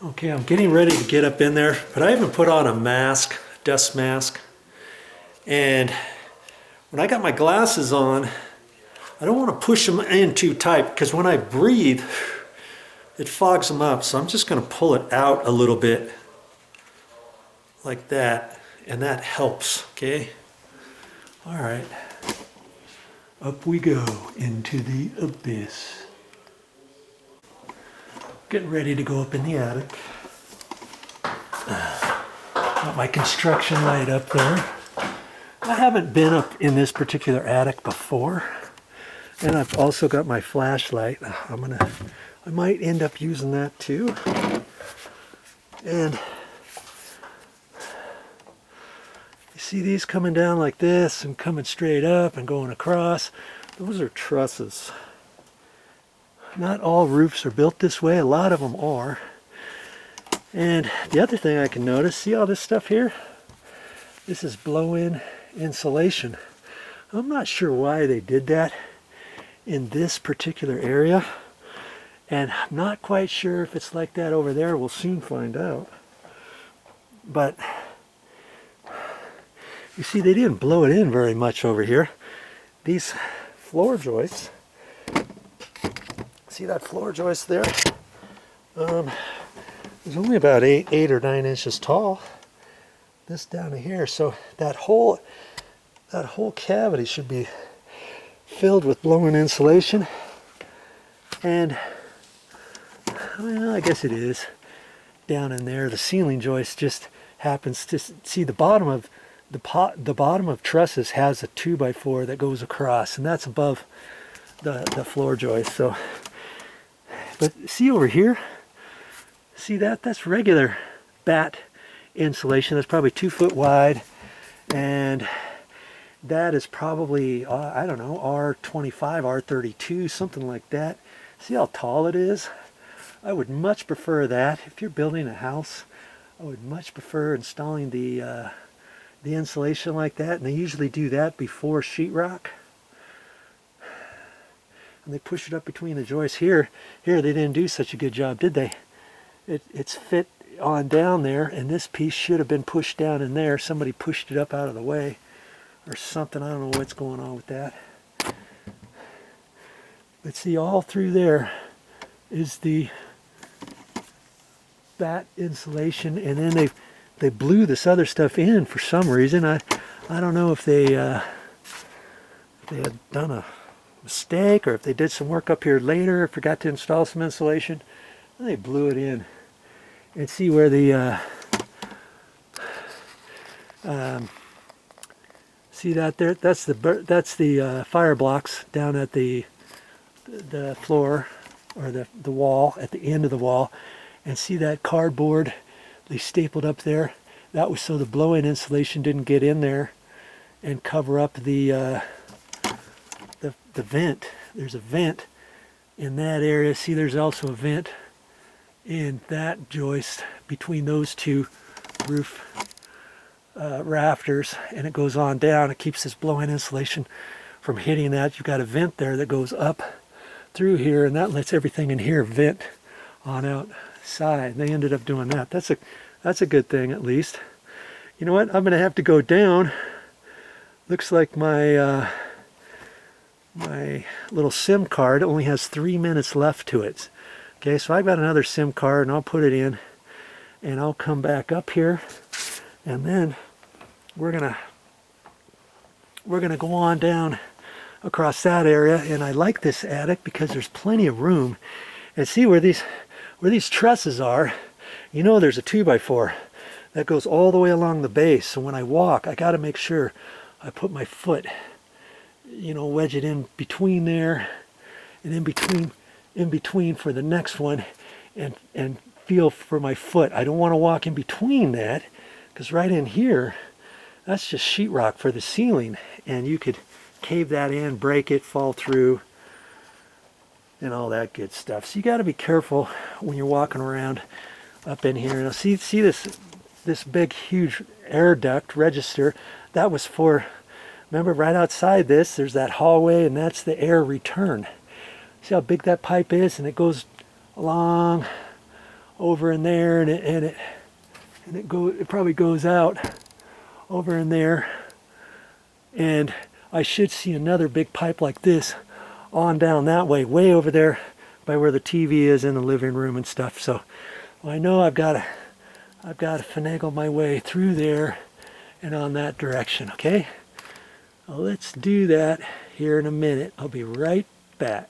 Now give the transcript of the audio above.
Okay, I'm getting ready to get up in there, but I haven't put on a mask, dust mask. And when I got my glasses on, I don't want to push them in too tight because when I breathe, it fogs them up. So I'm just going to pull it out a little bit like that, and that helps, okay? All right, up we go into the abyss. Getting ready to go up in the attic. Got my construction light up there. I haven't been up in this particular attic before. And I've also got my flashlight. I might end up using that too. And you see these coming down like this and coming straight up and going across. Those are trusses. Not all roofs are built this way. A lot of them are. And the other thing I can notice, see all this stuff here? This is blow-in insulation. I'm not sure why they did that in this particular area. And I'm not quite sure if it's like that over there. We'll soon find out. But you see, they didn't blow it in very much over here. These floor joists, see that floor joist there? It's only about 8 or 9 inches tall. This down to here, so that whole cavity should be filled with blow-in insulation. And well, I guess it is down in there. The ceiling joist just happens to see the bottom of the bottom of trusses has a 2x4 that goes across, and that's above the floor joist. So, but see over here. See that? That's regular bat insulation. That's probably 2 foot wide, and that is probably, I don't know, R25, R32, something like that. See how tall it is? I would much prefer that. If you're building a house, I would much prefer installing the insulation like that, and they usually do that before sheetrock. And they push it up between the joists. Here they didn't do such a good job, did they? It's fit on down there, and this piece should have been pushed down in there. Somebody pushed it up out of the way or something. I don't know what's going on with that. But see, all through there is the bat insulation, and then they blew this other stuff in for some reason. I don't know if they had done a mistake or if they did some work up here later, forgot to install some insulation, and they blew it in. And see where the see that there? That's the fire blocks down at the floor, or the wall at the end of the wall. And see that cardboard they stapled up there? That was so the blow-in insulation didn't get in there and cover up the vent. There's a vent in that area. See, there's also a vent in that joist between those two roof rafters, and it goes on down. It keeps this blow-in insulation from hitting that. You've got a vent there that goes up through here, and that lets everything in here vent on outside. And they ended up doing that. That's a good thing, at least. You know what? I'm going to have to go down. Looks like my my little SIM card only has 3 minutes left to it. Okay, so I've got another SIM card, and I'll put it in, and I'll come back up here, and then we're gonna go on down across that area. And I like this attic because there's plenty of room. And see where these trusses are, you know, there's a 2x4 that goes all the way along the base. So when I walk, I got to make sure I put my foot, you know, wedge it in between there, and in between for the next one, and feel for my foot. I don't want to walk in between that, because right in here, that's just sheetrock for the ceiling, and you could cave that in, break it, fall through, and all that good stuff. So you got to be careful when you're walking around up in here. Now see this big huge air duct register, that was for, remember, right outside this there's that hallway, and that's the air return. See how big that pipe is, and it goes along over in there, and it probably goes out over in there, and I should see another big pipe like this on down that way, way over there by where the TV is in the living room and stuff. So I know I've got to finagle my way through there and on that direction. Okay, well, let's do that here in a minute. I'll be right back.